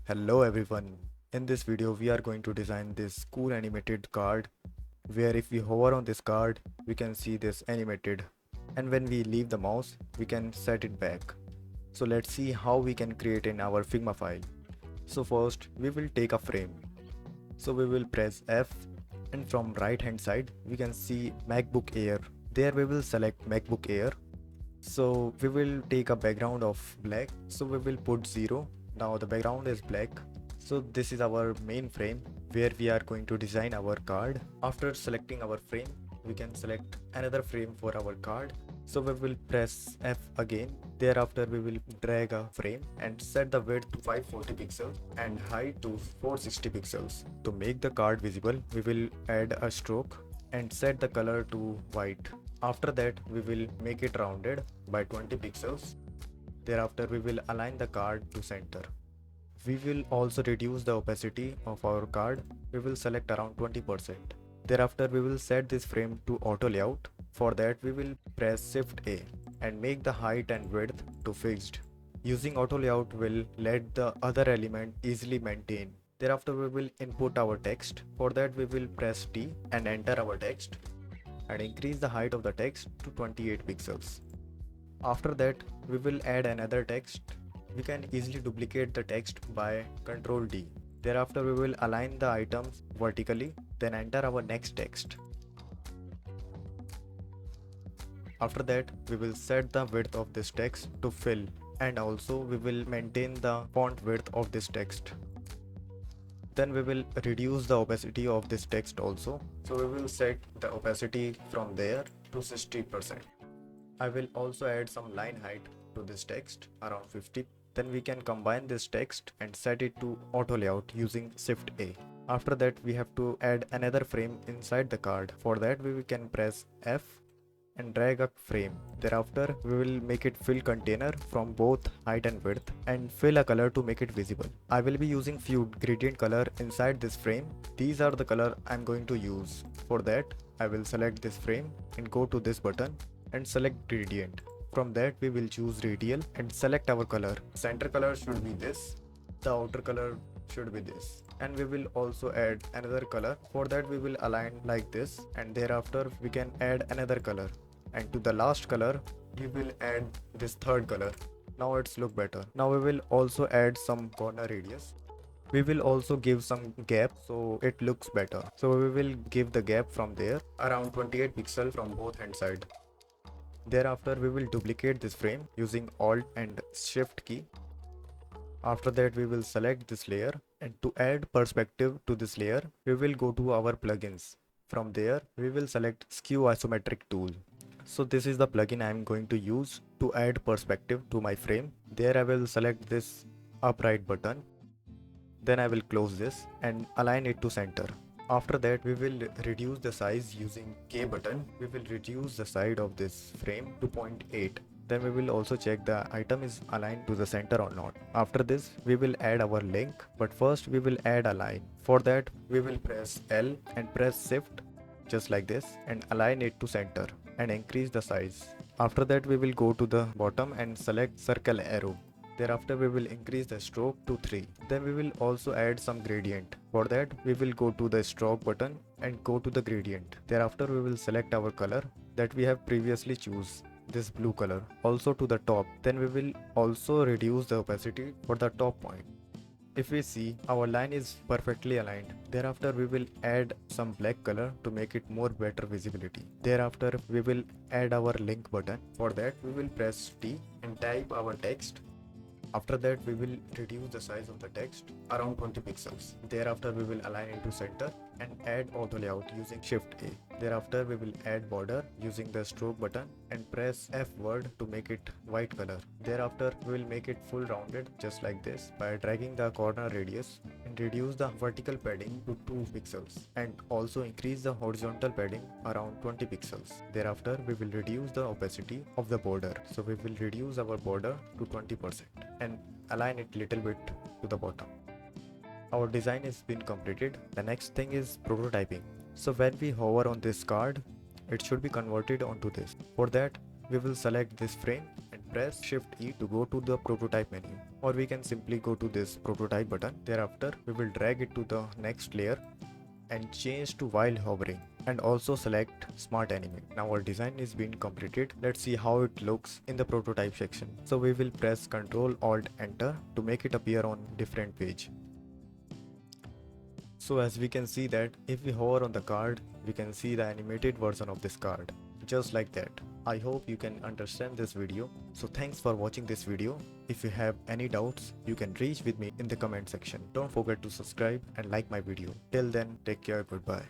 Hello everyone. In this video we are going to design this cool animated card where if we hover on this card we can see this animated, and when we leave the mouse we can set it back. So let's see how we can create in our Figma file. So first we will take a frame. So we will press F, and from right hand side we can see MacBook Air. There we will select MacBook Air. So we will take a background of black. So we will put 0. Now the background is black. So this is our main frame where we are going to design our card. After selecting our frame, we can select another frame for our card. So we will press F again. Thereafter we will drag a frame and set the width to 540 pixels and height to 460 pixels. To make the card visible, we will add a stroke and set the color to white. After that, we will make it rounded by 20 pixels. Thereafter, we will align the card to center. We will also reduce the opacity of our card. We will select around 20%. Thereafter, we will set this frame to auto layout. For that, we will press Shift A and make the height and width to fixed. Using auto layout will let the other element easily maintain. Thereafter, we will input our text. For that, we will press T and enter our text and increase the height of the text to 28 pixels. After that, we will add another text. We can easily duplicate the text by Ctrl D. Thereafter, we will align the items vertically, then enter our next text. After that, we will set the width of this text to fill, and also we will maintain the font width of this text. Then we will reduce the opacity of this text also. So we will set the opacity from there to 60%. I will also add some line height to this text around 50. Then we can combine this text and set it to auto layout using Shift A. After that, we have to add another frame inside the card. For that, we can press F and drag a frame. Thereafter, we will make it fill container from both height and width and fill a color to make it visible. I will be using few gradient color inside this frame. These are the color I'm going to use. For that, I will select this frame and go to this button and select gradient. From that, we will choose radial and select our color. Center color should be this. The outer color should be this, and we will also add another color. For that, we will align like this, and thereafter we can add another color, and to the last color we will add this third color. Now it's look better. Now we will also add some corner radius. We will also give some gap so it looks better. So we will give the gap from there around 28 pixels from both hand side. Thereafter, we will duplicate this frame using Alt and Shift key. After that, we will select this layer, and to add perspective to this layer, we will go to our plugins. From there, we will select Skew Isometric tool. So this is the plugin I am going to use to add perspective to my frame. There I will select this upright button. Then I will close this and align it to center. After that, we will reduce the size using K button. We will reduce the side of this frame to 0.8. Then we will also check the item is aligned to the center or not. After this, we will add our link, but first we will add a line. For that, we will press L and press Shift just like this and align it to center and increase the size. After that, we will go to the bottom and select circle arrow. Thereafter, we will increase the stroke to 3. Then we will also add some gradient. For that, we will go to the stroke button and go to the gradient. Thereafter, we will select our color that we have previously choose, this blue color, also to the top. Then we will also reduce the opacity for the top point. If we see, our line is perfectly aligned. Thereafter, we will add some black color to make it more better visibility. Thereafter, we will add our link button. For that, we will press T and type our text. After that, we will reduce the size of the text around 20 pixels. Thereafter, we will align it to center and add auto layout using Shift A. Thereafter, we will add border using the stroke button and press F word to make it white color. Thereafter, we will make it full rounded just like this by dragging the corner radius and reduce the vertical padding to 2 pixels and also increase the horizontal padding around 20 pixels. Thereafter, we will reduce the opacity of the border. So we will reduce our border to 20% and align it little bit to the bottom. Our design has been completed. The next thing is prototyping. So when we hover on this card, it should be converted onto this. For that, we will select this frame and press Shift E to go to the prototype menu, or we can simply go to this prototype button. Thereafter we will drag it to the next layer and change to while hovering, and also select smart animate. Now our design is being completed. Let's see how it looks in the prototype section. So we will press Ctrl Alt Enter to make it appear on different page. So as we can see that if we hover on the card, we can see the animated version of this card, just like that. I hope you can understand this video. So thanks for watching this video. If you have any doubts, you can reach with me in the comment section. Don't forget to subscribe and like my video. Till then, take care, goodbye.